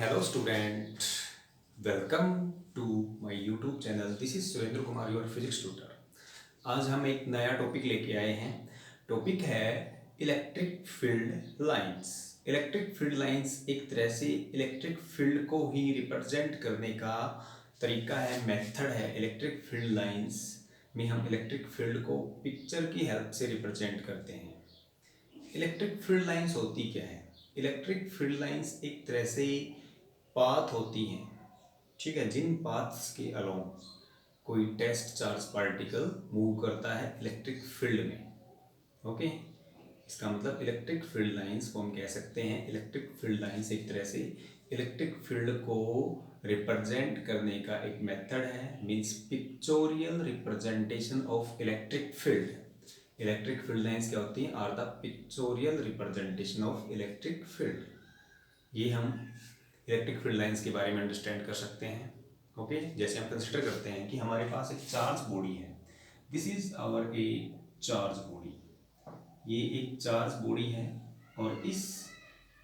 Hello student, welcome to my YouTube channel. This is Surendra Kumar your physics tutor. आज हम एक नया टॉपिक लेके आए हैं। टॉपिक है electric field lines. Electric field lines एक तरह से इलेक्ट्रिक फील्ड को ही रिप्रेजेंट करने का तरीका है, मेथड है। इलेक्ट्रिक फील्ड लाइंस में हम इलेक्ट्रिक फील्ड को पिक्चर की हेल्प से रिप्रेजेंट करते हैं। इलेक्ट्रिक फील्ड लाइंस होती क्या है? इलेक्ट्रिक फील्ड लाइंस एक तरह से पाथ होती हैं, ठीक है, जिन पाथ्स के अलोंग कोई टेस्ट चार्ज पार्टिकल मूव करता है इलेक्ट्रिक फील्ड में। ओके, इसका मतलब इलेक्ट्रिक फील्ड लाइंस को हम कह सकते हैं, इलेक्ट्रिक फील्ड लाइंस एक तरह से इलेक्ट्रिक फील्ड को रिप्रेजेंट करने का एक मेथड है, means pictorial representation of electric field. Electric field lines क्या होती हैं? Are the pictorial representation of electric field. ये हम इलेक्ट्रिक फील्ड लाइंस के बारे में अंडरस्टैंड कर सकते हैं। ओके, जैसे हम कंसिडर करते हैं कि हमारे पास एक चार्ज बॉडी है। This is our a charge body. ये एक चार्ज बॉडी है और इस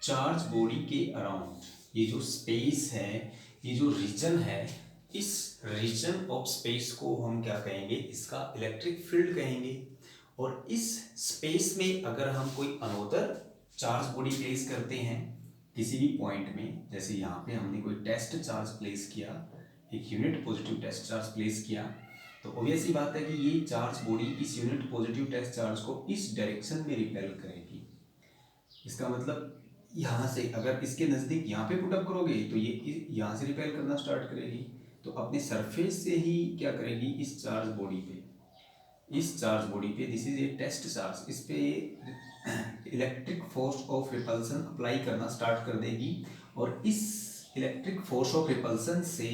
चार्ज बॉडी के अराउंड ये जो स्पेस है, ये जो रीजन है, इस रीजन ऑफ स्पेस को हम क्या कहेंगे? इसका इलेक्ट्रिक फील्ड कहेंगे। और इस स्पेस में अगर हम कोई अनोदर चार्ज बॉडी प्लेस करते हैं किसी भी पॉइंट में, जैसे यहाँ पे हमने कोई टेस्ट चार्ज प्लेस किया, एक unit positive test charge place किया, तो ऑब्वियस सी बात है कि ये चार्ज बॉडी इस यूनिट पॉजिटिव टेस्ट चार्ज को इस डायरेक्शन में रिपेल करेगी। इसका मतलब यहाँ से अगर इसके नज़दीक यहाँ पे पुटअप करोगे तो ये यहाँ से रिपेल करना स्टार्ट करेगी, तो अपने सरफेस से ही क्या करेगी? इस चार्ज बॉडी पे, इस चार्ज बॉडी पे, this is a test charge, इस पे electric force of repulsion apply करना स्टार्ट कर देगी। और इस इलेक्ट्रिक फोर्स ऑफ रिपल्सन से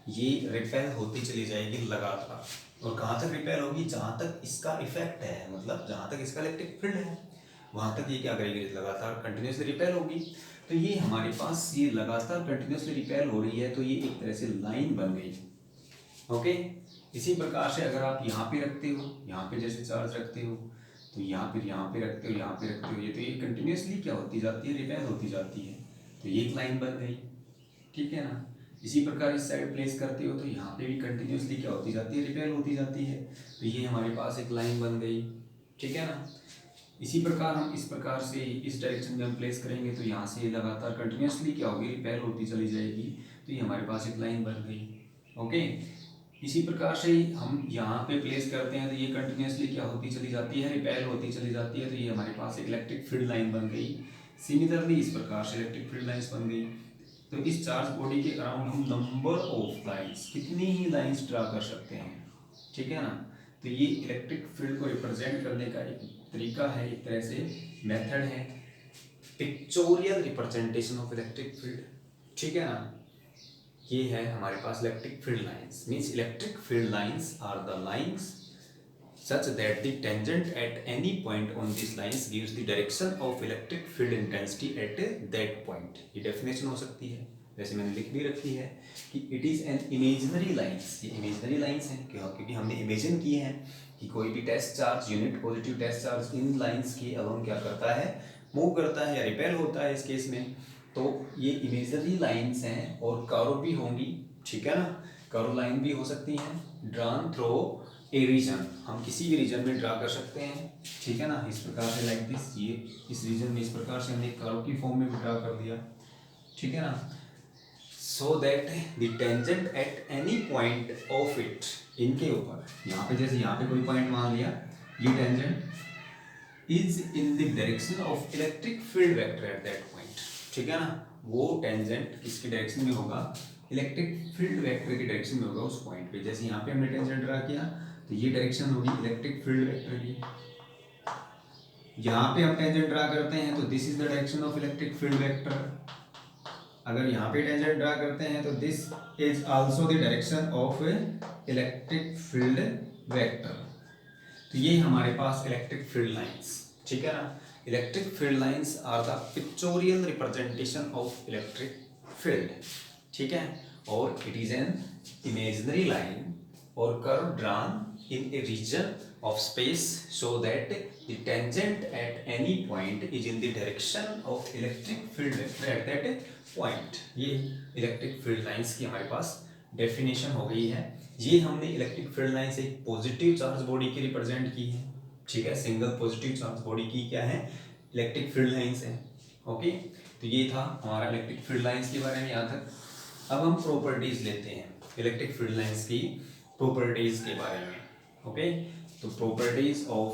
ये रिपेल होती चली जाएगी लगातार। और कहाँ तक रिपेल होगी? जहाँ तक इसका इफेक्ट है, मतलब जहाँ तक इसका इलेक्ट्रिक फील्ड है वहाँ तक ये क्या करेगी? लगातार कंटिन्यूसली रिपेल होगी। तो ये हमारे पास ये लगातार कंटिन्यूसली रिपेल हो रही है, तो ये एक तरह से लाइन बन गई। ओके, इसी प्रकार से अगर आप यहाँ पे रखते हो, यहाँ पे जैसे चार्ज रखते हो, तो यहाँ पे रखते हो, यहाँ पे रखते हो, ये तो ये कंटिन्यूसली क्या होती जाती है? रिपेल होती जाती है। तो ये एक लाइन बन गई, ठीक है ना। इसी प्रकार इस साइड प्लेस करते हो तो यहाँ पे भी कंटिन्यूसली क्या होती जाती है? रिपेल होती जाती है। तो ये हमारे पास एक लाइन बन गई, ठीक है ना। इसी प्रकार हम इस प्रकार से इस डायरेक्शन में हम प्लेस करेंगे तो यहाँ से लगातार कंटिन्यूसली क्या होगी? रिपेल होती चली जाएगी। तो ये हमारे पास एक लाइन बन गई। ओके, इसी प्रकार से हम यहाँ पे प्लेस करते हैं तो ये कंटिन्यूसली क्या होती चली जाती है? रिपेल होती चली जाती है। तो ये हमारे पास एक इलेक्ट्रिक फील्ड लाइन बन गई। सिमिलरली इस प्रकार से इलेक्ट्रिक फील्ड लाइंस बन गई। तो इस चार्ज बॉडी के अराउंड हम नंबर ऑफ लाइंस, कितनी ही लाइंस ड्रा कर सकते हैं, ठीक है ना। तो ये इलेक्ट्रिक फील्ड को रिप्रेजेंट करने का एक तरीका है, एक तरह से मेथड है, pictorial representation of electric field, ठीक है ना। ये है हमारे पास electric field lines. Means electric field lines are the lines such that the tangent at any point on these lines gives the direction of electric field intensity at that point। ये definition हो सकती है, वैसे मैंने लिख भी रखी है कि it is an imaginary lines. ये इमेजिनरी लाइंस हैं क्योंकि हमने इमेजिन की है कि कोई भी test charge, unit positive test charge इन लाइंस के अलोंग क्या करता है? मूव करता है या रिपेल होता है इस केस में। तो ये इमेजिनरी लाइंस हैं और कर्व भी होंगी, ठीक है ना। कर्व लाइन भी हो सकती हैं ड्रॉन थ्रू ए रीजन, हम किसी भी रीजन में ड्रा कर सकते हैं, ठीक है ना। इस प्रकार से लाइक दिस, ये इस रीजन में इस प्रकार से हमने कर्व की फॉर्म में भी ड्रा कर दिया, ठीक है ना। So that the tangent at any point of it, इनके ऊपर यहाँ पे, जैसे यहाँ पे कोई पॉइंट मान लिया, ये tangent is in the direction of electric field vector at that point, ठीक है ना। वो टेंजेंट किसकी डायरेक्शन में होगा? इलेक्ट्रिक फील्ड वेक्टर की डायरेक्शन में होगा उस पॉइंट पे। जैसे यहाँ पे हमने टेंजेंट ड्रा किया तो ये डायरेक्शन होगी इलेक्ट्रिक फील्ड वेक्टर की। यहाँ पे हम टेंजेंट ड्रा करते हैं तो this is the direction of electric field vector. अगर यहाँ पे टेंजेंट ड्रा करते हैं तो this is also the direction of electric field vector. तो ये हमारे पास इलेक्ट्रिक फील्ड लाइंस, ठीक है ना। Electric field lines are the pictorial representation of electric field, ठीक है। और it is an imaginary line और curve drawn in a region of space so that the tangent at any point is in the direction of electric field vector at that point। ये electric field lines की हमारे पास definition हो गई है। ये हमने electric field lines एक positive charge body की रिप्रेजेंट की है, ठीक है, सिंगल पॉजिटिव चार्ज बॉडी की क्या है, इलेक्ट्रिक फील्ड लाइंस है। ओके, तो ये था हमारा इलेक्ट्रिक फील्ड लाइंस के बारे में यहाँ तक। अब हम प्रॉपर्टीज लेते हैं इलेक्ट्रिक फील्ड लाइंस की प्रॉपर्टीज के बारे में। ओके, तो properties of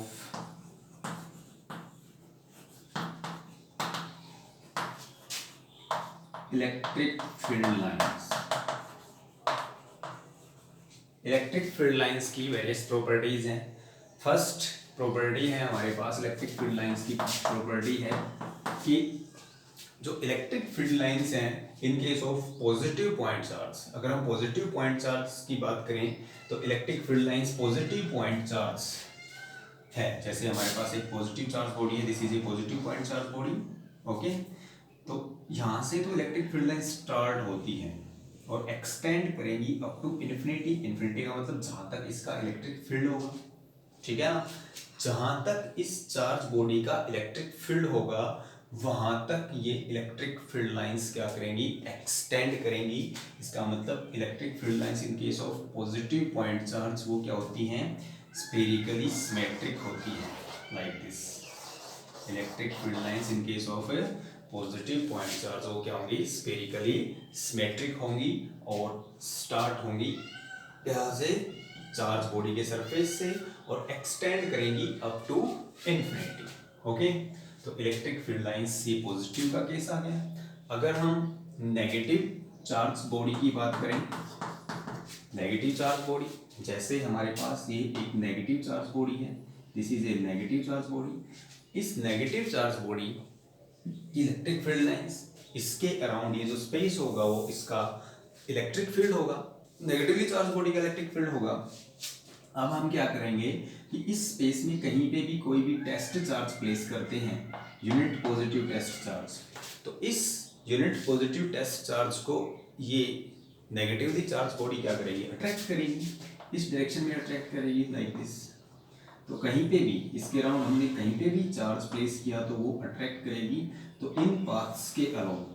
electric field lines. Electric field lines की वेरियस प्रॉपर्टीज हैं। फर्स्ट प्रॉपर्टी है हमारे पास इलेक्ट्रिक फील्ड लाइंस की प्रॉपर्टी है कि जो इलेक्ट्रिक फील्ड लाइंस हैं in case of positive point charge, अगर हम पॉजिटिव पॉइंट चार्ज की बात करें तो electric field lines positive point charge है। जैसे हमारे पास एक पॉजिटिव चार्ज बॉडी है, this is A positive point charge body. Okay, तो यहाँ से तो इलेक्ट्रिक फील्ड लाइन स्टार्ट होती है और एक्सटेंड करेंगी अप टू इन्फिनिटी। इन्फिनिटी का मतलब जहाँ तक इसका इलेक्ट्रिक फील्ड होगा, ठीक है ना, जहां तक इस चार्ज बॉडी का इलेक्ट्रिक फील्ड होगा वहां तक ये इलेक्ट्रिक फील्ड लाइंस क्या करेंगी, एक्सटेंड करेंगी। इसका मतलब electric field lines in case of positive point charge वो क्या होती हैं, स्फेरिकली सिमेट्रिक होती है, like this. Electric field lines in case of positive point charge वो क्या होंगी, स्फेरिकली सिमेट्रिक होंगी और स्टार्ट होंगी यहाँ से चार्ज बॉडी के सरफेस से और एक्सटेंड करेंगी अप टू इन्फिनिटी। ओके, तो इलेक्ट्रिक फील्ड लाइंस ये पॉजिटिव का केस आ गया। अगर हम नेगेटिव चार्ज बॉडी की बात करें, नेगेटिव चार्ज बॉडी, जैसे हमारे पास ये एक नेगेटिव चार्ज बॉडी है, this is a negative charge body. इस negative charge body electric field lines, इसके अराउंड ये जो स्पेस होगा वो इसका इलेक्ट्रिक फील्ड होगा, नेगेटिवली चार्ज बॉडी का इलेक्ट्रिक फील्ड होगा। अब हम क्या करेंगे कि इस स्पेस में कहीं पे भी कोई भी टेस्ट चार्ज प्लेस करते हैं, यूनिट पॉजिटिव टेस्ट चार्ज, तो इस यूनिट पॉजिटिव टेस्ट चार्ज को ये नेगेटिवली चार्ज बॉडी क्या करेगी, अट्रैक्ट करेगी, इस डायरेक्शन में अट्रैक्ट करेगी, लाइक दिस। तो कहीं पे भी इसके अराउंड हमने कहीं पे भी चार्ज प्लेस किया तो वो अट्रैक्ट करेगी। तो इन पाथ्स के अलोंग,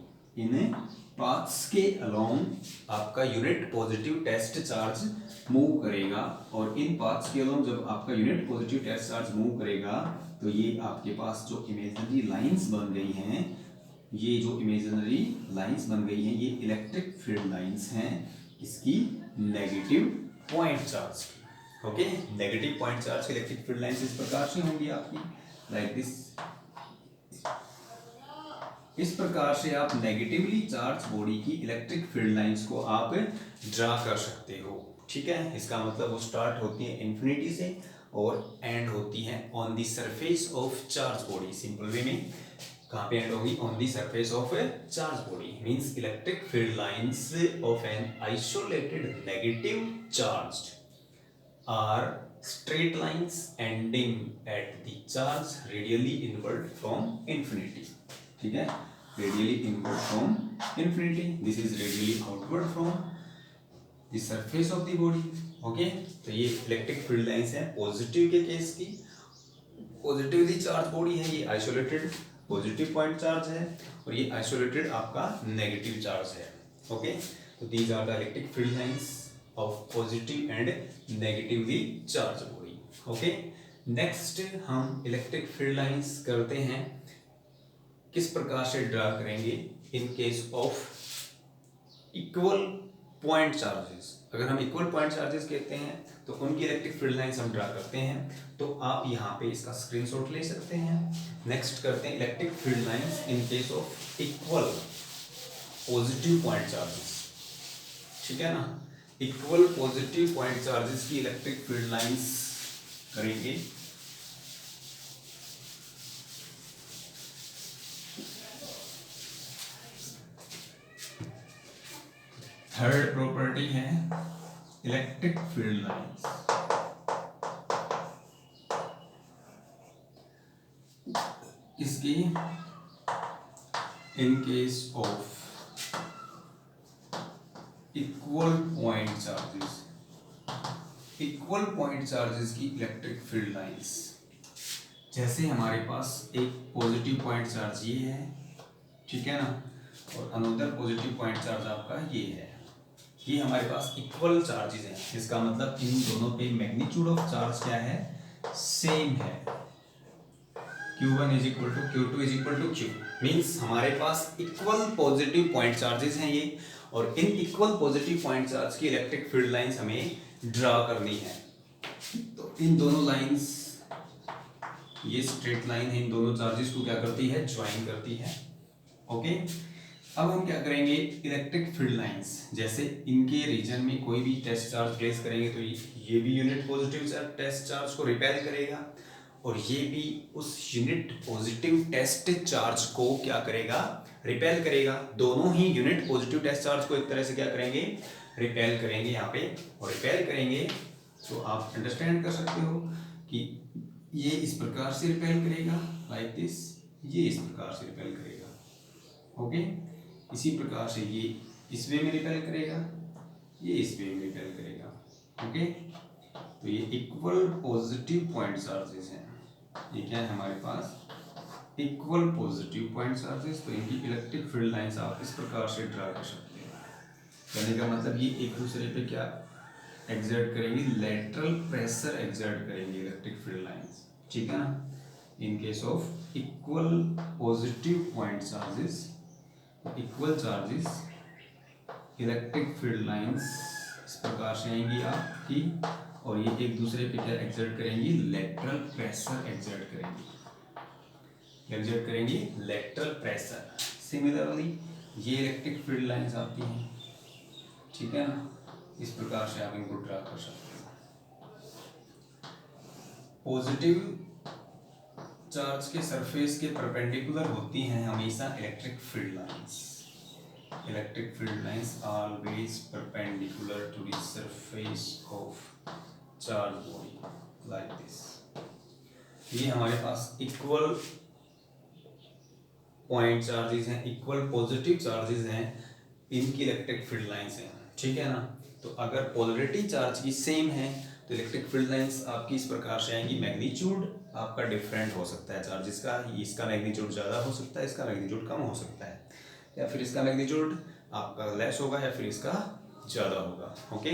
इन पाथ्स के अलोंग आपका unit positive test charge move करेगा, और इन पाथ्स के अलोंग जब आपका unit positive test charge move करेगा तो ये आपके पास जो इमेजिनरी लाइंस बन गई हैं, ये जो इमेजिनरी लाइंस बन गई हैं ये इलेक्ट्रिक फील्ड लाइंस हैं इसकी नेगेटिव पॉइंट चार्ज की। ओके, नेगेटिव पॉइंट चार्ज की इलेक्ट्रिक फील्ड लाइंस इस प्रकार से होंगी आपकी, लाइक दिस। इस प्रकार से आप नेगेटिवली चार्ज बॉडी की इलेक्ट्रिक फील्ड लाइंस को आप ड्रा कर सकते हो, ठीक है। इसका मतलब वो स्टार्ट होती है इन्फिनिटी से और एंड होती है on the surface of charge body. Simple way में कहाँ पे एंड होगी, on the surface of charge body. Means electric field lines of an isolated negative charge are straight lines ending at the charge radially inward from infinity, ठीक है, radially inward from infinity, this is radially outward from the surface of the body। Okay, तो ये electric field lines है positive के case की, positively charge body है, ये isolated positive point charge है और ये आइसोलेटेड आपका नेगेटिव चार्ज है। ओके, तो these are the electric field lines of positive and negatively charged body। Okay, next हम इलेक्ट्रिक फील्ड लाइंस करते हैं, किस प्रकार से ड्रा करेंगे in case of equal point charges. अगर हम इक्वल पॉइंट चार्जेस कहते हैं तो उनकी इलेक्ट्रिक फील्ड लाइंस हम ड्रा करते हैं। तो आप यहाँ पे इसका स्क्रीनशॉट ले सकते हैं। नेक्स्ट करते हैं electric field lines in case of equal positive point charges, ठीक है ना। इक्वल पॉजिटिव पॉइंट चार्जेस की इलेक्ट्रिक फील्ड लाइंस करेंगे। थर्ड प्रॉपर्टी है इलेक्ट्रिक फील्ड लाइंस इसकी इन case of equal point charges. Equal point charges की इलेक्ट्रिक फील्ड लाइंस। जैसे हमारे पास एक पॉजिटिव पॉइंट चार्ज ये है, ठीक है ना, और अनदर पॉजिटिव पॉइंट चार्ज आपका ये है। ये हमारे पास इक्वल चार्जेस हैं, इसका मतलब इन दोनों पे मैग्नीट्यूड ऑफ चार्ज क्या है, सेम है। Q1 is equal to Q2 is equal to Q, means हमारे पास इक्वल पॉजिटिव पॉइंट चार्जेस हैं ये, और इन इक्वल पॉजिटिव पॉइंट चार्ज की इलेक्ट्रिक फील्ड लाइंस हमें ड्रा करनी है। तो इन दोनों लाइंस, ये स्ट्रेट लाइन है, इन दोनों चार्जेस को क्या करती है, ज्वाइन करती है। ओके, अब हम क्या करेंगे, इलेक्ट्रिक फील्ड लाइंस, जैसे इनके रीजन में कोई भी टेस्ट चार्ज प्लेस करेंगे तो ये भी यूनिट पॉजिटिव टेस्ट चार्ज को रिपेल करेगा, और ये भी उस यूनिट पॉजिटिव टेस्ट चार्ज को क्या करेगा, रिपेल करेगा। दोनों ही यूनिट पॉजिटिव टेस्ट चार्ज को एक तरह से क्या करेंगे, रिपेल करेंगे यहाँ पे, और रिपेल करेंगे तो आप अंडरस्टैंड कर सकते हो कि ये इस प्रकार से रिपेल करेगा, लाइक दिस, ये इस प्रकार से रिपेल करेगा। ओके, इसी प्रकार से ये इस वे में रिपेल करेगा, ये इस वे में रिपेल करेगा। ओके, तो ये इक्वल पॉजिटिव पॉइंट चार्जेस हैं। ये क्या है हमारे पास, इक्वल पॉजिटिव पॉइंट चार्जेस। तो इनकी इलेक्ट्रिक फील्ड लाइंस आप इस प्रकार से ड्रा कर सकते हैं। कहने का मतलब ये एक दूसरे पे क्या एक्सर्ट करेंगे, लेटरल प्रेशर एक्सर्ट करेंगे इलेक्ट्रिक फील्ड लाइंस, ठीक है ना। इन case of equal positive point charges, equal charges, electric field lines इस प्रकार से आएंगी आपकी, और ये एक दूसरे पे क्या एक्सर्ट करेंगी, लेटरल प्रेशर एक्सर्ट करेंगी, लेटरल प्रेशर। सिमिलरली ये इलेक्ट्रिक फील्ड लाइंस आती हैं, ठीक है ना, इस प्रकार से आप इनको ड्रा कर सकते हो। पॉजिटिव चार्ज के सरफेस के परपेंडिकुलर होती हैं हमेशा electric field lines. Electric field lines always perpendicular to the surface of charge body, like this. ये हमारे पास इक्वल पॉइंट चार्जेस हैं, इक्वल पॉजिटिव चार्जेस हैं, इनकी इलेक्ट्रिक फील्ड लाइंस हैं, ठीक है ना। तो अगर पोलरिटी चार्ज की सेम है तो इलेक्ट्रिक फील्ड लाइंस आपकी इस प्रकार से आएंगी। मैग्नीट्यूड आपका डिफरेंट हो सकता है चार्जेस का, इसका मैग्नीट्यूड ज़्यादा हो सकता है, इसका मैग्नीट्यूड कम हो सकता है, या फिर इसका मैग्नीट्यूड आपका लेस होगा या फिर इसका ज़्यादा होगा। ओके,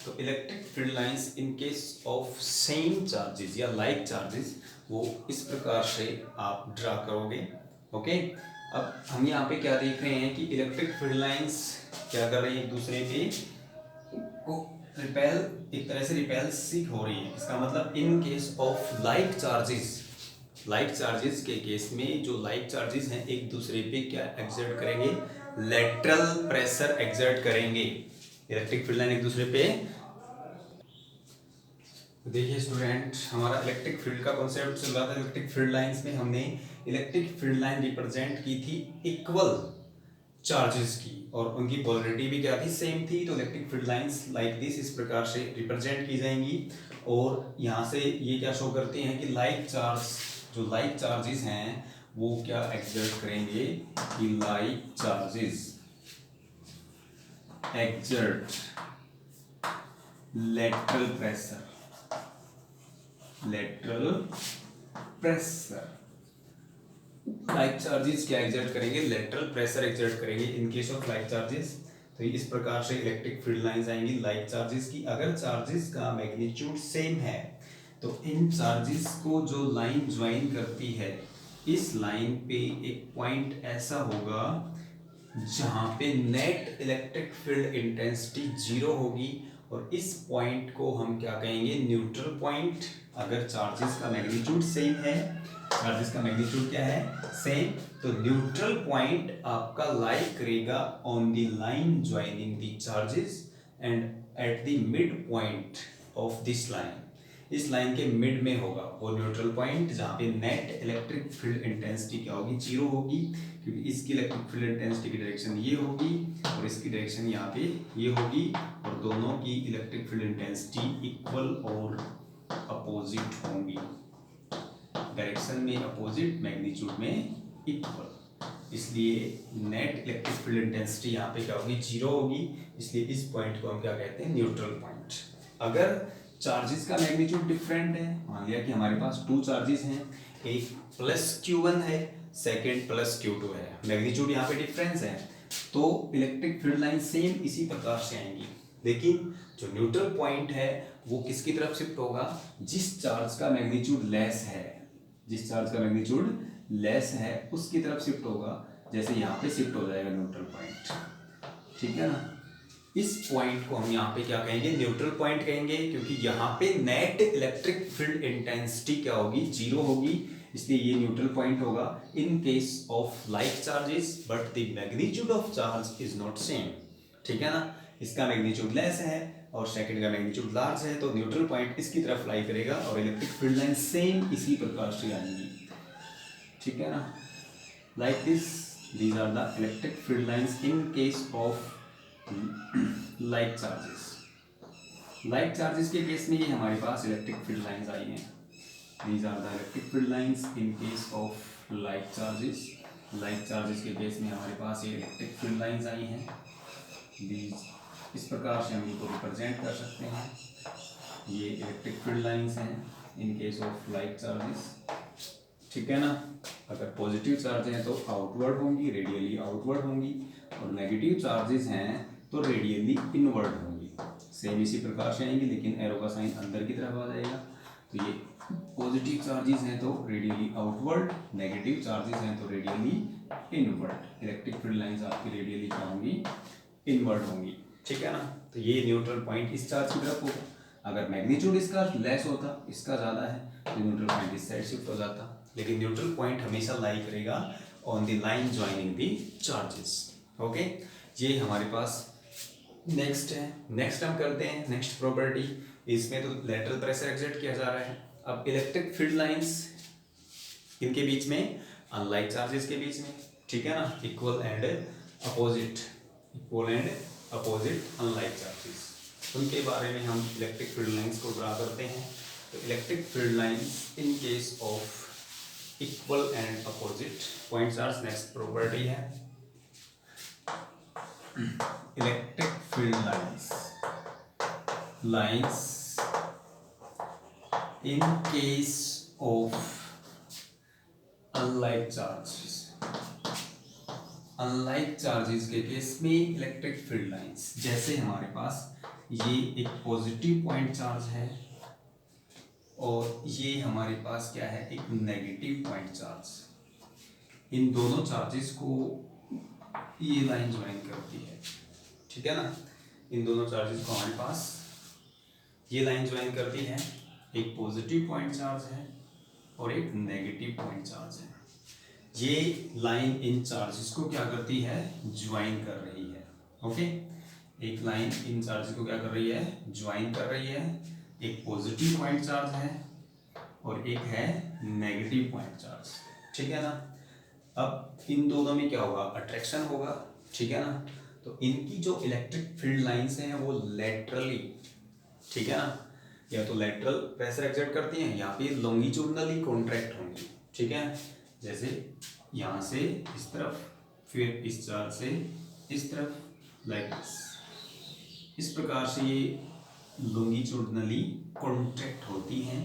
तो electric field lines in case of same charges या लाइक चार्जेस वो इस प्रकार से आप ड्रा करोगे। ओके, अब हम यहाँ पे क्या देख रहे हैं कि इलेक्ट्रिक फील्ड लाइंस क्या कर रही है, एक दूसरे पे को रिपेल, एक तरह से रिपेल्सिव हो रही है। इसका मतलब इन केस ऑफ लाइक चार्जेस के केस में जो लाइक चार्जेस हैं एक दूसरे पे क्या एक्सर्ट करेंगे, लेटरल प्रेशर एक्सर्ट करेंगे। इलेक्ट्रिक फील्ड लाइन एक दूसरे पे, देखिए स्टूडेंट, हमारा इलेक्ट्रिक फील्ड का कॉन्सेप्ट चल रहा था। इलेक्ट्रिक फील्ड लाइंस में हमने इलेक्ट्रिक फील्ड लाइन रिप्रेजेंट की थी इक्वल चार्जेस की, और उनकी पोलरिटी भी क्या थी, सेम थी। तो electric field lines like this इस प्रकार से रिप्रेजेंट की जाएंगी, और यहाँ से ये क्या शो करते हैं कि लाइक चार्ज, जो लाइक चार्जेस हैं वो क्या एक्सर्ट करेंगे, कि like charges exert lateral pressure, like charges क्या एक्सर्ट करेंगे, लेटरल प्रेशर एक्सर्ट करेंगे in case of like charges. तो इस प्रकार से इलेक्ट्रिक फील्ड लाइंस आएंगी लाइक चार्जेस की। अगर चार्जेस का मैग्नीट्यूड सेम है तो इन चार्जेस को जो लाइन ज्वाइन करती है, इस लाइन पे एक पॉइंट ऐसा होगा जहां पे नेट इलेक्ट्रिक फील्ड इंटेंसिटी 0 होगी, और इस पॉइंट को हम क्या कहेंगे, न्यूट्रल पॉइंट। अगर चार्जेस का मैग्नीट्यूड सेम है, चार्जेस का मैग्नीट्यूड क्या है, सेम, तो न्यूट्रल पॉइंट आपका लाई करेगा on the line joining the charges and at the mid point of this line. इस लाइन के मिड में होगा वो न्यूट्रल पॉइंट, जहाँ पे नेट इलेक्ट्रिक फील्ड इंटेंसिटी क्या होगी, 0 होगी, क्योंकि इसकी इलेक्ट्रिक फील्ड इंटेंसिटी की डायरेक्शन ये होगी और इसकी डायरेक्शन यहाँ पे ये होगी, और दोनों की इलेक्ट्रिक फील्ड इंटेंसिटी इक्वल और अपोजिट होंगी, डायरेक्शन में अपोजिट, मैग्नीट्यूड में इक्वल। इसलिए नेट इलेक्ट्रिक फील्ड इंटेंसिटी यहाँ पे क्या होगी, 0 होगी, इसलिए इस पॉइंट को हम क्या कहते हैं, न्यूट्रल पॉइंट। अगर चार्जेस का मैग्नीट्यूड डिफरेंट है। मान लिया कि हमारे पास 2 चार्जेस हैं, एक प्लस Q1 है, सेकेंड प्लस Q2 है, मैग्नीट्यूड यहाँ पे डिफरेंस है, तो इलेक्ट्रिक फील्ड लाइन सेम इसी प्रकार से आएंगी। लेकिन जो न्यूट्रल पॉइंट है वो किसकी तरफ शिफ्ट होगा, जिस चार्ज का मैग्नीट्यूड लेस है, जिस चार्ज का मैग्नीट्यूड लेस है उसकी तरफ शिफ्ट होगा। जैसे यहाँ पे शिफ्ट हो जाएगा न्यूट्रल पॉइंट, ठीक है ना। इस पॉइंट को हम यहाँ पे क्या कहेंगे, न्यूट्रल पॉइंट कहेंगे, क्योंकि यहाँ पे नेट इलेक्ट्रिक फील्ड इंटेंसिटी क्या होगी, जीरो होगी, इसलिए ये न्यूट्रल पॉइंट होगा इन case of like charges but the magnitude of charge is not same, ठीक है ना। इसका मैग्नीट्यूड लेस है और सेकंड का मैग्नीट्यूड लार्ज है, तो न्यूट्रल पॉइंट इसकी तरफ लाई करेगा और इलेक्ट्रिक फील्ड लाइन सेम इसी प्रकार से आएंगी, ठीक है ना। Like this, these are the electric field lines in case of like charges। like charges के केस में ये हमारे पास इलेक्ट्रिक फील्ड लाइंस आई हैं। these are the electric field lines in case of like charges। like charges के case में हमारे पास ये इलेक्ट्रिक फील्ड लाइंस आई हैं। these इस प्रकार से हम इनको रिप्रेजेंट कर सकते हैं, ये इलेक्ट्रिक फील्ड लाइंस हैं in case of like charges, ठीक है ना। अगर पॉजिटिव चार्ज हैं तो आउटवर्ड होंगी, रेडियली आउटवर्ड होंगी, और नेगेटिव चार्जेस हैं तो रेडियली इनवर्ड होंगी। सेम इसी प्रकार से आएंगी, लेकिन एरो का साइन अंदर की तरफ आ जाएगा। तो ये पॉजिटिव चार्जेस हैं तो रेडियली आउटवर्ड, नेगेटिव चार्जेस हैं तो radially inward. Electric field lines आपकी रेडियली क्या होंगी, इनवर्ड होंगी, ठीक है ना। तो ये न्यूट्रल पॉइंट इस चार्ज की तरफ होगा। अगर मैग्नीट्यूड इसका लेस होता, इसका ज़्यादा है, तो न्यूट्रल पॉइंट इस साइड शिफ्ट हो जाता। लेकिन न्यूट्रल पॉइंट हमेशा लाई करेगा on the line joining the charges, okay. ये हमारे पास नेक्स्ट है। नेक्स्ट हम करते हैं नेक्स्ट प्रॉपर्टी। इसमें तो लेटरल प्रेशर एक्सर्ट किया जा रहा है। अब इलेक्ट्रिक फील्ड लाइंस इनके बीच में, अनलाइक चार्जेस के बीच में, ठीक है ना, equal and opposite, equal and opposite unlike charges, उनके बारे में हम इलेक्ट्रिक फील्ड लाइंस को ड्रा करते हैं। तो electric field lines in case of equal and opposite point charge, next property है electric field lines in case of unlike charges. Unlike charges के केस में इलेक्ट्रिक फील्ड लाइंस, जैसे हमारे पास ये एक पॉजिटिव पॉइंट चार्ज है और ये हमारे पास क्या है, एक नेगेटिव पॉइंट चार्ज। इन दोनों चार्जेस को ये लाइन ज्वाइन करती है, ठीक है ना। इन दोनों चार्जेस को हमारे पास ये लाइन ज्वाइन करती है। एक पॉजिटिव पॉइंट चार्ज है और एक नेगेटिव पॉइंट चार्ज है। ये लाइन इन चार्जेस को क्या करती है, ज्वाइन कर रही है, ओके। एक लाइन इन चार्जेस को क्या कर रही है, ज्वाइन कर रही है। एक पॉजिटिव पॉइंट चार्ज है और एक है नेगेटिव पॉइंट चार्ज, ठीक है ना। अब इन दोनों में क्या होगा, अट्रैक्शन होगा, ठीक है ना। तो इनकी जो इलेक्ट्रिक फील्ड लाइंस हैं वो लेटरली, ठीक है ना, या तो लेटरल प्रेशर एक्सर्ट करती हैं या फिर लॉन्गिट्यूडनली कॉन्ट्रैक्ट होंगी, ठीक है। जैसे यहाँ से इस तरफ, फिर इस चार्ज से इस तरफ, लाइक दिस। इस प्रकार से ये लॉन्गिट्यूडनली कॉन्ट्रैक्ट होती हैं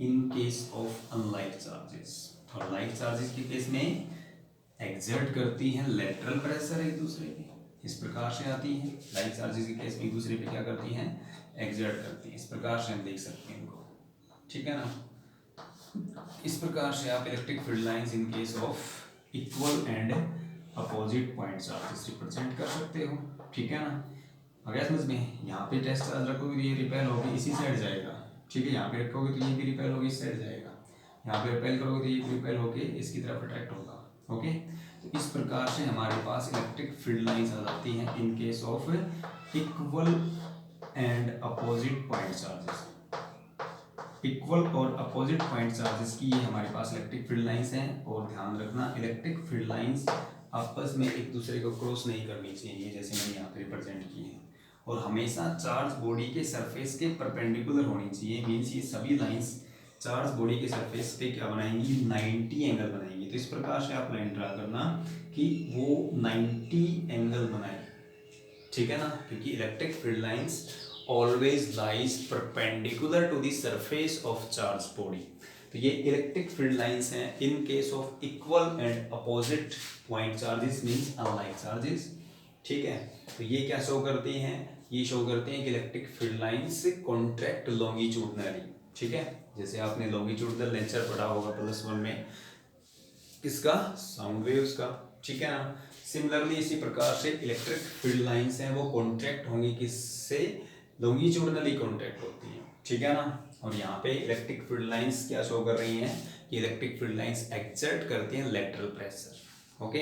in case of unlike charges. और लाइक चार्जेस के केस में एक्सर्ट करती हैं लेटरल प्रेशर एक दूसरे पे, इस प्रकार से आती हैं। लाइक चार्जेस के केस में एक दूसरे पे क्या करती हैं, एक्सर्ट करती हैं। इस प्रकार से हम देख सकते हैं इनको, ठीक है ना। इस प्रकार से आप electric field lines in case of equal and opposite point charges represent कर सकते हो, ठीक है ना। अगर समझ में, यहाँ पे टेस्ट चार्ज रखोगे तो ये रिपेल होगी इसी साइड जाएगा, ठीक है। यहाँ पे रखोगे तो ये भी रिपेल होगी इस साइड जाएगा। यहाँ पे रिपेल करोगे तो ये भी रिपेल होके इसकी तरफ अट्रैक्ट होगा, ओके। तो इस प्रकार से हमारे पास इलेक्ट्रिक फील्ड लाइंस आ जाती हैं in case of equal and opposite point charges. Equal और अपोजिट पॉइंट चार्जेस की ये हमारे पास इलेक्ट्रिक फील्ड लाइंस हैं। और ध्यान रखना, इलेक्ट्रिक फील्ड लाइंस आपस में एक दूसरे को क्रॉस नहीं करनी चाहिए, जैसे मैंने यहाँ पे रिप्रेजेंट की है। और हमेशा चार्ज बॉडी के सरफेस के परपेंडिकुलर होनी चाहिए। मीन्स ये सभी लाइंस चार्ज बॉडी के सरफेस पे क्या बनाएंगी, 90 एंगल बनाएंगी। तो इस प्रकार से आप लाइन ड्रा करना कि वो 90 एंगल बनाए, ठीक है ना, क्योंकि electric field lines always lies perpendicular to the surface of charge body. तो ये इलेक्ट्रिक फील्ड लाइंस हैं in case of equal and opposite point charges means unlike charges. ठीक है, तो ये क्या शो करती हैं, ये शो करते हैं कि electric field lines contract longitudinally. ठीक है, जैसे आपने लॉन्गिट्यूडनल नेचर पढ़ा होगा +1 में, किसका, साउंड वेव्स का। ठीक है ना, सिमिलरली इसी प्रकार से इलेक्ट्रिक फील्ड लाइंस हैं वो कॉन्ट्रैक्ट होंगी किससे, लॉन्गिट्यूडनली कॉन्ट्रैक्ट होती हैं। ठीक है ना, और यहाँ पे इलेक्ट्रिक फील्ड लाइंस क्या शो कर रही हैं कि इलेक्ट्रिक फील्ड लाइंस एक्सर्ट करती हैं लेटरल प्रेशर। ओके,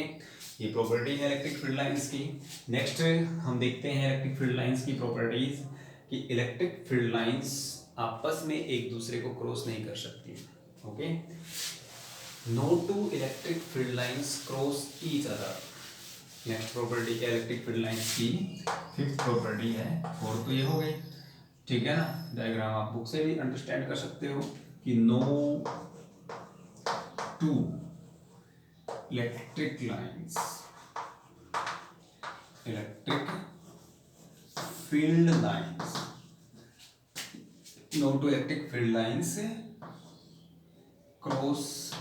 ये प्रॉपर्टी है इलेक्ट्रिक फील्ड लाइंस की। नेक्स्ट हम देखते हैं इलेक्ट्रिक फील्ड लाइंस की प्रॉपर्टीज कि इलेक्ट्रिक फील्ड लाइंस आपस में एक दूसरे को क्रॉस नहीं कर सकती। Okay, no two electric field lines cross each other. Next property क्या इलेक्ट्रिक फील्ड लाइंस की, फिफ्थ प्रॉपर्टी है। फोर्थ तो ये हो गई। ठीक है ना, डायग्राम आप बुक से भी अंडरस्टैंड कर सकते हो कि no two electric lines, electric field lines, no two electric field lines cross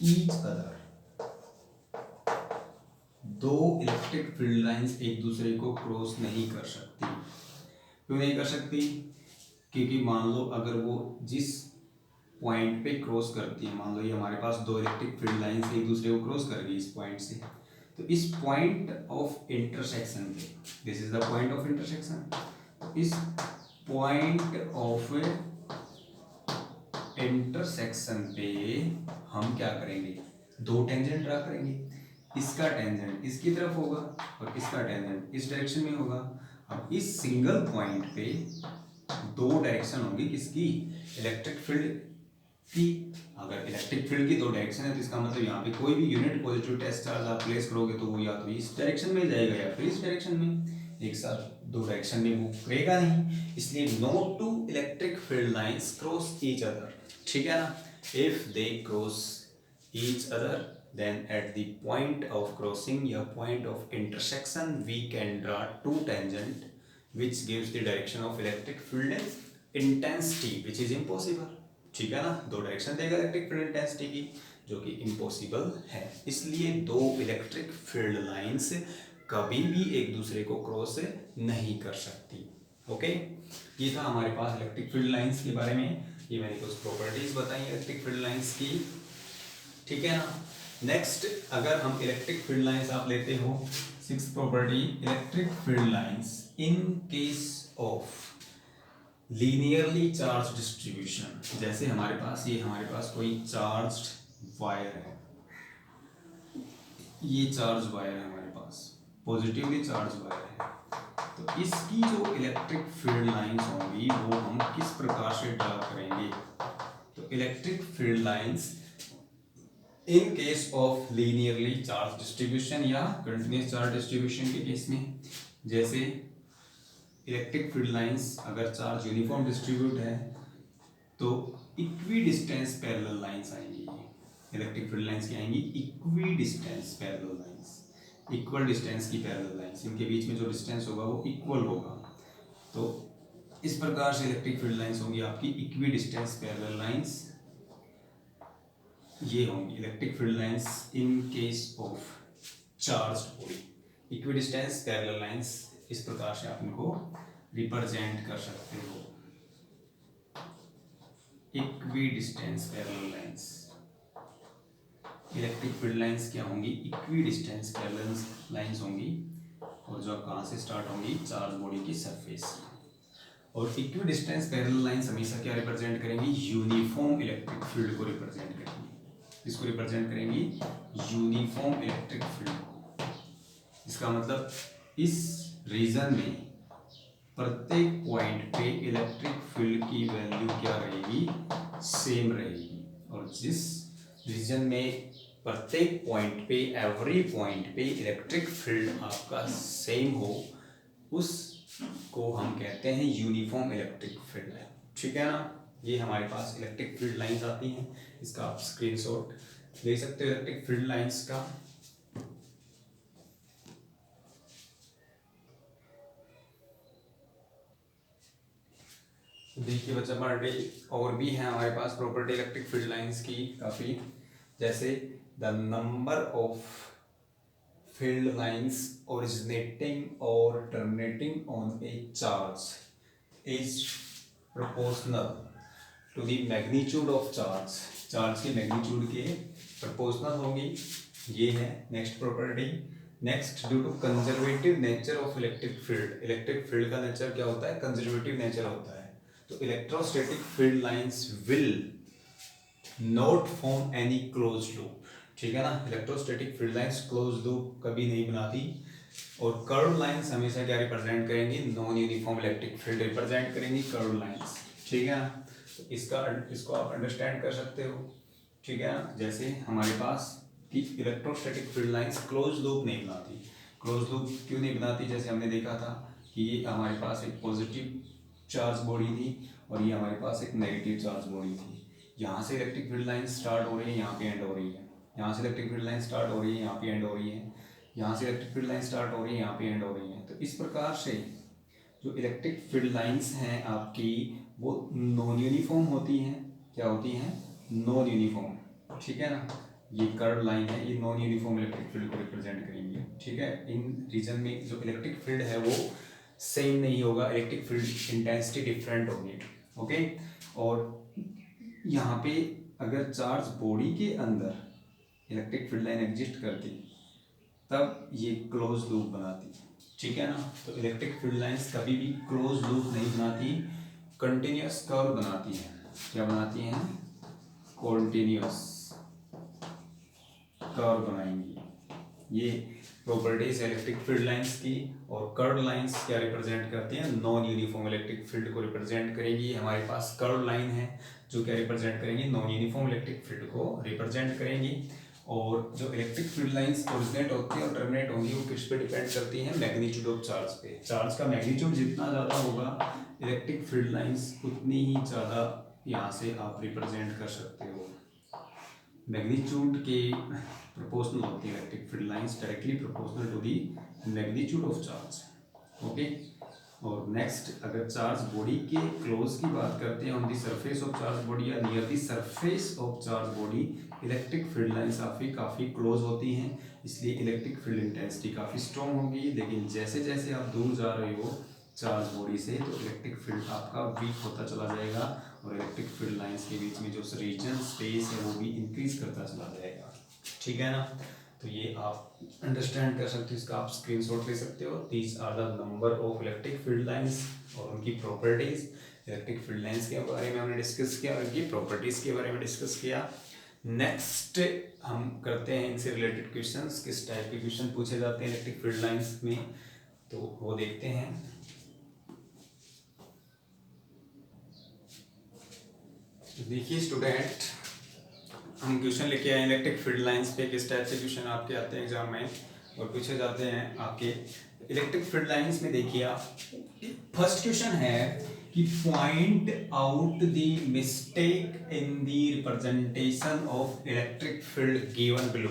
each other. दो इलेक्ट्रिक फील्ड लाइंस एक दूसरे को क्रॉस नहीं कर सकती। क्यों नहीं कर सकती, क्योंकि मान लो अगर वो जिस पॉइंट पे क्रॉस करती है, मान लो ये हमारे पास दो इलेक्ट्रिक फील्ड लाइंस एक दूसरे को क्रॉस कर गई इस पॉइंट से, तो इस पॉइंट ऑफ इंटरसेक्शन पे, this is the point of intersection, इस पॉइंट ऑफ इंटरसेक्शन पे हम क्या करेंगे, दो टेंजेंट ड्रा करेंगे। इसका टेंजेंट इसकी तरफ होगा और इसका टेंजेंट इस डायरेक्शन में होगा। अब इस सिंगल पॉइंट पे दो डायरेक्शन होंगी किसकी, इलेक्ट्रिक फील्ड की। अगर इलेक्ट्रिक फील्ड की दो डायरेक्शन है तो इसका मतलब यहाँ पे कोई भी यूनिट पॉजिटिव टेस्ट चार्ज आप प्लेस करोगे तो वो या तो इस डायरेक्शन में जाएगा या फिर इस डायरेक्शन में, एक साथ दो डायरेक्शन में मूव करेगा नहीं। इसलिए no two electric field lines cross each other. ठीक है ना, if they cross each other then at the point of crossing या point of intersection we can draw two tangent which gives the direction of electric field intensity which is impossible। ठीक है ना, दो direction देगा electric field intensity की जो कि impossible है। इसलिए दो इलेक्ट्रिक फील्ड लाइंस कभी भी एक दूसरे को क्रॉस नहीं कर सकती। ओके, ये था हमारे पास इलेक्ट्रिक फील्ड लाइंस के बारे में, ये मैंने कुछ प्रॉपर्टीज बताई इलेक्ट्रिक फील्ड लाइंस की। ठीक है ना, नेक्स्ट अगर हम इलेक्ट्रिक फील्ड लाइंस आप लेते हो, sixth property electric field lines in case of linearly charge distribution. जैसे हमारे पास कोई चार्ज्ड वायर है, ये चार्ज वायर है हमारे पास, पॉजिटिवली चार्ज वायर है, तो इसकी जो इलेक्ट्रिक फील्ड लाइंस होंगी वो हम किस प्रकार से ड्रा करेंगे। तो electric field lines in case of linearly charge distribution या कंटिन्यूस चार्ज डिस्ट्रीब्यूशन के केस में, जैसे इलेक्ट्रिक फील्ड लाइंस अगर चार्ज यूनिफॉर्म डिस्ट्रीब्यूट है तो इक्वी डिस्टेंस पैरेलल लाइंस आएंगी। इलेक्ट्रिक फील्ड लाइंस क्या आएंगी, equi distance parallel lines, equal distance की पैरेलल लाइंस, इनके बीच में जो डिस्टेंस होगा वो इक्वल होगा। तो इस प्रकार से इलेक्ट्रिक फील्ड लाइंस होंगी आपकी इक्वी डिस्टेंस पैरेलल लाइंस, ये होंगी electric field lines in case of charged body. Equi distance parallel lines, इस प्रकार से आप इनको रिप्रेजेंट कर सकते हो, equi distance parallel lines. Electric field lines क्या होंगी, इक्वी डिस्टेंस पैरेलल लाइंस होंगी, और जो कहाँ से स्टार्ट होंगी, चार्ज बॉडी की सरफेस। और इक्वी डिस्टेंस पैरेलल लाइंस हमेशा क्या रिप्रेजेंट करेंगी, यूनिफॉर्म इलेक्ट्रिक फील्ड को रिप्रेजेंट करेंगी। इसको रिप्रेजेंट करेंगी यूनिफॉर्म इलेक्ट्रिक फील्ड। इसका मतलब इस रीजन में प्रत्येक पॉइंट पे इलेक्ट्रिक फील्ड की वैल्यू क्या रहेगी, सेम रहेगी, और जिस रीजन में प्रत्येक पॉइंट पे, एवरी पॉइंट पे इलेक्ट्रिक फील्ड आपका सेम हो, उसको हम कहते हैं यूनिफॉर्म इलेक्ट्रिक फील्ड। ठीक है ना, ये हमारे पास इलेक्ट्रिक फील्ड लाइंस आती हैं, इसका आप स्क्रीनशॉट ले सकते हो इलेक्ट्रिक फील्ड लाइंस का। देखिए बच्चा पढ़े और भी है हमारे पास प्रॉपर्टी इलेक्ट्रिक फील्ड लाइंस की काफ़ी, जैसे the number of field lines originating और terminating on a charge is proportional to the magnitude of charge. Charge की मैग्नीट्यूड के प्रोपोर्शनल होगी, ये है next property. Next, due to conservative nature of electric field, electric field का nature क्या होता है, कंजर्वेटिव नेचर होता है, तो electrostatic field lines will not form any close loop. ठीक है ना, electrostatic field lines close loop कभी नहीं बनाती। और कर्व लाइंस हमेशा क्या रिप्रेजेंट करेंगी, non uniform electric field represent करेंगी कर्व लाइंस। ठीक है ना, तो इसको आप अंडरस्टैंड कर सकते हो। ठीक है ना, जैसे हमारे पास कि electrostatic field lines close loop नहीं बनाती। क्लोज लूप क्यों नहीं बनाती, जैसे हमने देखा था कि ये हमारे पास एक पॉजिटिव चार्ज बॉडी थी और ये हमारे पास एक नेगेटिव चार्ज बॉडी थी। यहाँ से इलेक्ट्रिक फील्ड लाइन स्टार्ट हो रही है, यहाँ पे एंड हो रही है, यहाँ से इलेक्ट्रिक फील्ड लाइन स्टार्ट हो रही है, यहाँ पे एंड हो रही है, यहाँ से इलेक्ट्रिक फील्ड लाइन स्टार्ट हो रही है, यहाँ पे एंड हो रही है। तो इस प्रकार से जो इलेक्ट्रिक फील्ड लाइंस हैं आपकी वो नॉन यूनिफॉर्म होती हैं। क्या होती हैं, नॉन यूनिफॉर्म। ठीक है ना, ये कर्व लाइन है, ये नॉन यूनिफॉर्म इलेक्ट्रिक फील्ड को रिप्रेजेंट करेंगे। ठीक है, इन रीजन में जो इलेक्ट्रिक फील्ड है वो सेम नहीं होगा, इलेक्ट्रिक फील्ड इंटेंसिटी डिफरेंट होगी। ओके, और यहाँ पे अगर चार्ज बॉडी के अंदर इलेक्ट्रिक फील्ड लाइन एग्जिस्ट करती तब ये क्लोज लूप बनाती। ठीक है ना, तो इलेक्ट्रिक फील्ड लाइंस कभी भी क्लोज लूप नहीं बनाती, कंटिन्यूअस कर्व बनाती है। क्या बनाती हैं, कॉन्टिन्यूअस कर्व बनाएंगी। ये प्रॉपर्टीज इलेक्ट्रिक फील्ड लाइंस की। और कर्व लाइंस क्या रिप्रेजेंट करती हैं, नॉन यूनिफॉर्म इलेक्ट्रिक फील्ड को रिप्रेजेंट करेंगी। हमारे पास कर्व लाइन है जो क्या रिप्रेजेंट करेंगी, नॉन यूनिफॉर्म इलेक्ट्रिक फील्ड को रिप्रेजेंट करेंगी। और जो इलेक्ट्रिक फील्ड लाइंस ओरिजिनेट होती है और टर्मिनेट होंगी वो किस पे डिपेंड करती हैं, मैग्नीट्यूड ऑफ चार्ज पे। चार्ज का मैग्नीट्यूड जितना ज़्यादा होगा इलेक्ट्रिक फील्ड लाइंस उतनी ही ज़्यादा यहाँ से आप रिप्रेजेंट कर सकते हो। मैग्नीट्यूड के प्रोपोर्शनल होती है electric field lines, directly proportional to the magnitude of charge. Okay, और नेक्स्ट अगर चार्ज बॉडी के क्लोज की बात करते हैं, on the surface of charge body या near the surface of charge body electric field lines काफ़ी क्लोज होती हैं, इसलिए इलेक्ट्रिक फील्ड इंटेंसिटी काफ़ी स्ट्रॉन्ग होगी। लेकिन जैसे जैसे आप दूर जा रहे हो चार्ज बॉडी से तो इलेक्ट्रिक फील्ड आपका वीक होता चला जाएगा और इलेक्ट्रिक फील्ड लाइंस के बीच में जो रीजन स्पेस है वो भी इंक्रीज करता चला जाएगा। ठीक है ना, तो ये आप अंडरस्टैंड कर सकते हो, इसका आप स्क्रीनशॉट ले सकते हो। These are the number of electric field lines और उनकी प्रॉपर्टीज। इलेक्ट्रिक फील्ड लाइंस के बारे में हमने डिस्कस किया और उनकी प्रॉपर्टीज के बारे में डिस्कस किया। नेक्स्ट हम करते हैं इनसे रिलेटेड क्वेश्चंस, किस टाइप के क्वेश्चन पूछे जाते हैं इलेक्ट्रिक फील्ड लाइंस में, तो वो देखते हैं। देखिए स्टूडेंट, हम क्वेश्चन लेके आए इलेक्ट्रिक फील्ड लाइंस पे, किस टाइप से क्वेश्चन आपके आते हैं एग्जाम में और पूछे जाते हैं आपके इलेक्ट्रिक फील्ड लाइंस में। देखिए आप, फर्स्ट क्वेश्चन है कि point out the mistake in the representation of electric field given below.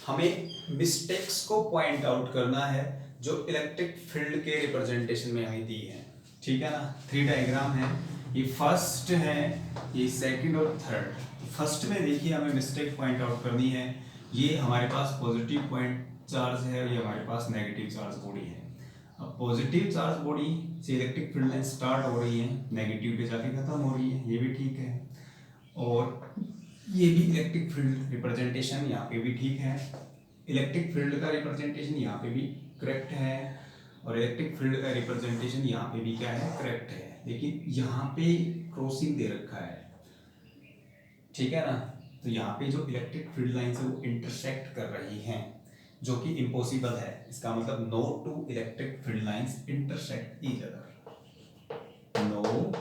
हमें मिस्टेक्स को पॉइंट आउट करना है जो इलेक्ट्रिक फील्ड के रिप्रेजेंटेशन में हमें दी है। ठीक है ना, 3 डायग्राम है, ये फर्स्ट है, ये सेकंड और थर्ड। फर्स्ट में देखिए हमें मिस्टेक पॉइंट आउट करनी है। ये हमारे पास पॉजिटिव पॉइंट चार्ज है और ये हमारे पास नेगेटिव चार्ज बॉडी है। अब पॉजिटिव चार्ज बॉडी से इलेक्ट्रिक फील्ड लाइन स्टार्ट हो रही है, नेगेटिव पे जाके खत्म हो रही है, ये भी ठीक है। और ये भी इलेक्ट्रिक फील्ड रिप्रेजेंटेशन यहाँ पे भी ठीक है। इलेक्ट्रिक फील्ड का रिप्रेजेंटेशन यहाँ पे भी करेक्ट है और इलेक्ट्रिक फील्ड का रिप्रेजेंटेशन यहाँ पे भी क्या है, करेक्ट है। लेकिन यहाँ पे क्रॉसिंग दे रखा है। ठीक है ना, तो यहाँ पे जो इलेक्ट्रिक फील्ड लाइन है वो इंटरसेक्ट कर रही हैं, जो कि इम्पॉसिबल है। इसका मतलब no two electric field lines intersect each other. No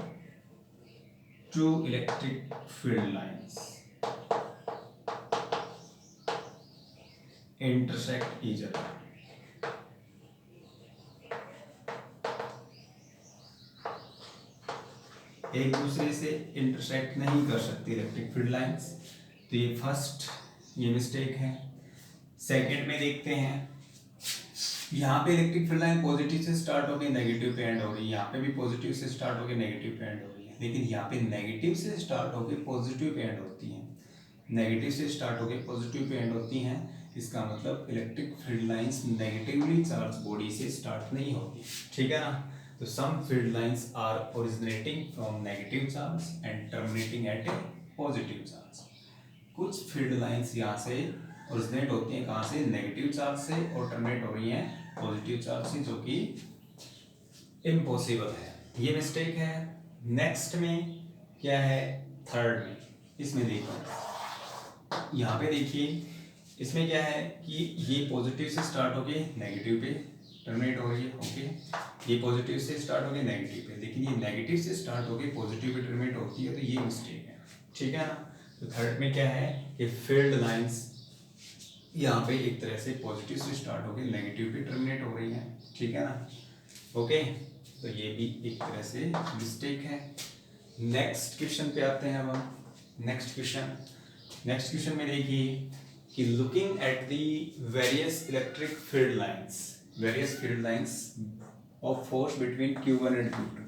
two electric field lines intersect each other. एक दूसरे से इंटरसेक्ट नहीं कर सकती इलेक्ट्रिक फील्ड लाइंस, तो ये फर्स्ट, ये मिस्टेक है। सेकंड में देखते हैं, यहाँ पे इलेक्ट्रिक फील्ड लाइन पॉजिटिव से स्टार्ट होकर नेगेटिव पे एंड हो रही है, यहाँ पे भी पॉजिटिव से स्टार्ट होकर नेगेटिव पे एंड हो रही है, लेकिन यहाँ पे नेगेटिव से स्टार्ट होकर पॉजिटिव पे एंड होती हैं, नेगेटिव से स्टार्ट होकर पॉजिटिव पे एंड होती हैं। इसका मतलब electric field lines negatively charge body से स्टार्ट नहीं होती, ठीक है ना। तो some field lines are originating from negative charge and terminating at a positive charge. कुछ फील्ड लाइंस यहाँ से ओरिजिनेट होती हैं, कहाँ से, नेगेटिव चार्ज से, और टर्मिनेट हो रही हैं पॉजिटिव चार्ज से, जो कि इम्पॉसिबल है, ये मिस्टेक है। नेक्स्ट में क्या है, थर्ड में, इसमें देखो, यहाँ पे देखिए, इसमें क्या है कि ये पॉजिटिव से स्टार्ट होके नेगेटिव पे टर्मिनेट हो रही है, ओके, ये पॉजिटिव से स्टार्ट होके नेगेटिव पे, लेकिन ये नेगेटिव से स्टार्ट होके पॉजिटिव पे टर्मिनेट होती है, तो ये मिस्टेक है, ठीक है ना। तो थर्ड में क्या है कि फील्ड लाइंस यहाँ पे एक तरह से पॉजिटिव से स्टार्ट होके नेगेटिव पे टर्मिनेट हो रही है, ठीक है ना, ओके। तो ये भी एक तरह से मिस्टेक है। नेक्स्ट क्वेश्चन पे आते हैं अब हम। नेक्स्ट क्वेश्चन में देखिए कि looking at the various electric field lines of force between Q1 and Q2।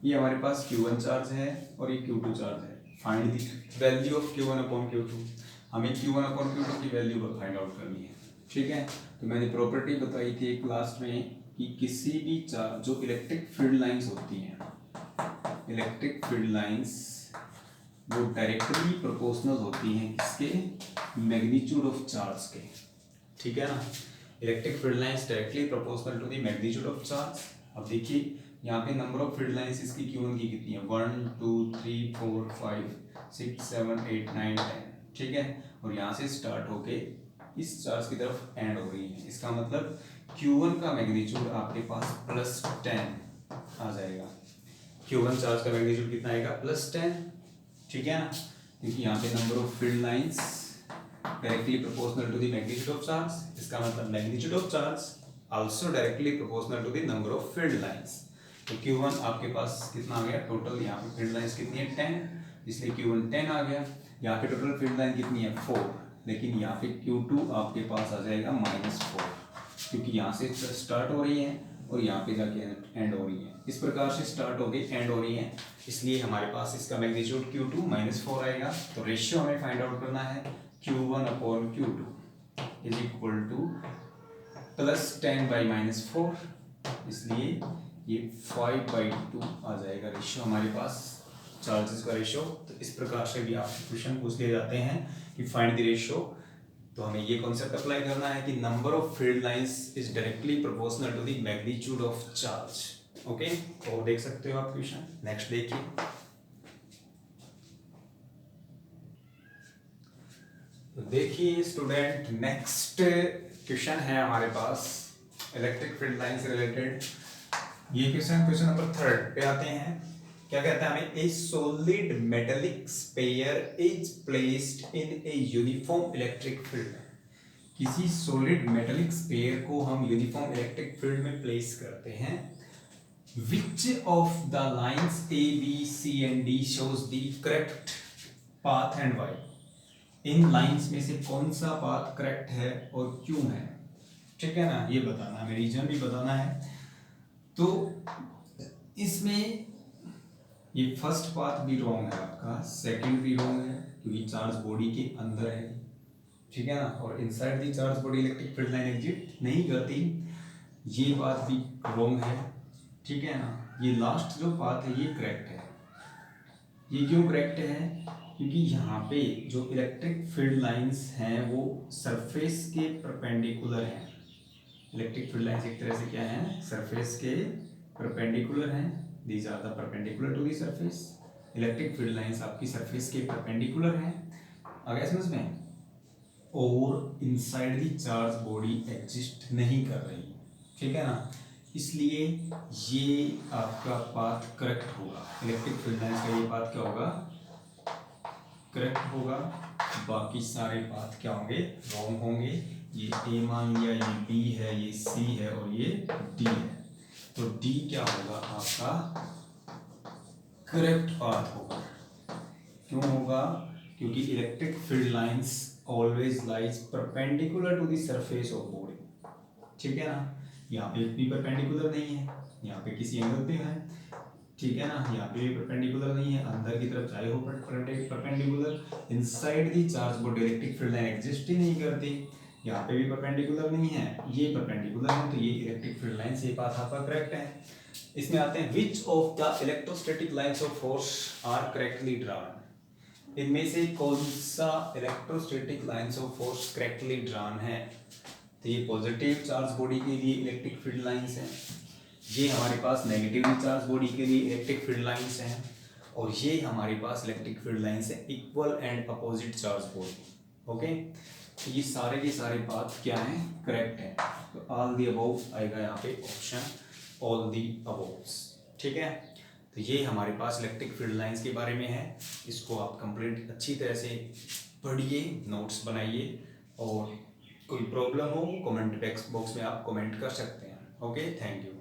ये हमारे पास Q1 चार्ज है और ये Q2 चार्ज है। Find the value of Q1 upon Q2। हमें Q1 अपॉन Q2 की वैल्यू फाइंड आउट करनी है, ठीक है। तो मैंने प्रॉपर्टी बताई थी एक लास्ट में कि किसी भी चार्ज, जो इलेक्ट्रिक फील्ड लाइंस होती हैं, इलेक्ट्रिक फील्ड लाइंस वो डायरेक्टली प्रोपोर्शनल होती हैं किसके, मैग्नीट्यूड ऑफ चार्ज के, ठीक है ना। Electric field lines directly proportional to the magnitude of charge. अब देखिए यहाँ पे नंबर ऑफ फील्ड लाइंस इसकी Q1 की कितनी है, 1 2 3 4 5 6 7 8 9 10, ठीक है। और यहाँ से स्टार्ट होके इस चार्ज की तरफ एंड हो रही है, इसका मतलब Q1 का मैग्नीट्यूड आपके पास +10 आ जाएगा। Q1 चार्ज का मैग्नीट्यूड कितना आएगा, +10, ठीक है ना, क्योंकि यहाँ पे number of field lines directly proportional to the magnitude of charge, इसका मतलब magnitude of charge also directly proportional to the number of field lines. तो Q1 आपके पास कितना आ गया टोटल, यहाँ पे फील्ड लाइंस कितनी है, 10, इसलिए Q1 10 आ गया। यहाँ पे टोटल फील्ड लाइन कितनी है, 4, लेकिन यहाँ पे Q2 आपके पास आ जाएगा -4, क्योंकि यहाँ से स्टार्ट हो रही है और यहाँ पे जाके एंड हो रही है, इस प्रकार से स्टार्ट हो गई एंड हो रही है, इसलिए हमारे पास इसका मैग्नीट्यूड Q2 -4 आएगा। तो रेशियो हमें फाइंड आउट करना है, Q1 upon Q2 is equal to +10/-4, इसलिए ये 5/2 आ जाएगा रेशियो हमारे पास, चार्जेस का रेशियो। तो इस प्रकार से भी आपसे क्वेश्चन पूछ लिए जाते हैं कि फाइंड द रेशियो। तो हमें ये कॉन्सेप्ट अप्लाई करना है कि number of field lines is directly proportional to the magnitude of charge, okay. तो देख सकते हो आप क्वेश्चन। नेक्स्ट देखिए, तो देखिए स्टूडेंट, नेक्स्ट क्वेश्चन है हमारे पास इलेक्ट्रिक फील्ड लाइन से रिलेटेड। ये क्वेश्चन नंबर 3 पे आते हैं। क्या कहता है हमें, ए solid metallic sphere is placed in a uniform electric field. किसी सॉलिड मेटेलिक स्फीयर को हम यूनिफॉर्म इलेक्ट्रिक फील्ड में प्लेस करते हैं। Which of the lines A, B, C and D shows the correct path and why? In lines में से कौन सा पाथ करेक्ट है और क्यों है, ठीक है ना, ये बताना है, रीजन भी बताना है। तो इसमें ये फर्स्ट पाथ भी रॉन्ग है आपका, सेकंड भी रॉन्ग है क्योंकि चार्ज बॉडी के अंदर है, ठीक है ना, और inside the charge body electric field line exist नहीं करती, ये बात भी रॉन्ग है, ठीक है ना। ये लास्ट जो पाथ है ये करेक्ट है। ये क्यों करेक्ट है, क्योंकि यहाँ पे जो इलेक्ट्रिक फील्ड लाइंस हैं वो सरफेस के परपेंडिकुलर हैं। इलेक्ट्रिक फील्ड लाइंस एक तरह से क्या है, सरफेस के परपेंडिकुलर हैं, these are the perpendicular to the surface. Electric field lines आपकी सरफेस के परपेंडिकुलर हैं, आ गया समझ में, और inside the charge body exist नहीं कर रही, ठीक है ना, इसलिए ये आपका पाथ करेक्ट होगा। इलेक्ट्रिक फील्ड लाइंस का ये पाथ क्या होगा, करेक्ट होगा, बाकी सारे पाथ क्या होंगे, रॉन्ग होंगे। ये ए मान लिया, ये बी है, ये सी है और ये डी है, तो डी क्या होगा आपका करेक्ट पाथ होगा। क्यों होगा, क्योंकि electric field lines always lies perpendicular to the surface of body, ठीक है ना। यहाँ पे भी परपेंडिकुलर नहीं है, यहाँ पे किसी एंगल पे है, ठीक है ना, यहाँ पे भी परपेंडिकुलर नहीं है, अंदर की तरफ चाहे हो perpendicular, inside the charge body electric field line exist ही नहीं करती, यहाँ पे भी परपेंडिकुलर नहीं है, ये परपेंडिकुलर है, तो ये इलेक्ट्रिक फील्ड लाइन से पाथ आपका करेक्ट है। इसमें आते हैं which of the electrostatic lines of force are correctly drawn, इनमें से कौन सा electrostatic lines of force correctly drawn है, तो ये पॉजिटिव चार्ज बॉडी के लिए इलेक्ट्रिक फील्ड लाइंस हैं, ये हमारे पास नेगेटिवली चार्ज बॉडी के लिए इलेक्ट्रिक फील्ड लाइंस हैं, और ये हमारे पास इलेक्ट्रिक फील्ड लाइंस है equal and opposite charge body. Okay, तो ये सारे के सारे बात क्या हैं, करेक्ट है, तो ऑल दी अबव आएगा यहाँ पे ऑप्शन ऑल दी अबव्स, ठीक है। तो ये हमारे पास इलेक्ट्रिक फील्ड लाइंस के बारे में है, इसको आप कंप्लीट अच्छी तरह से पढ़िए, नोट्स बनाइए, और कोई प्रॉब्लम हो कमेंट बॉक्स में आप कमेंट कर सकते हैं। Okay, thank you.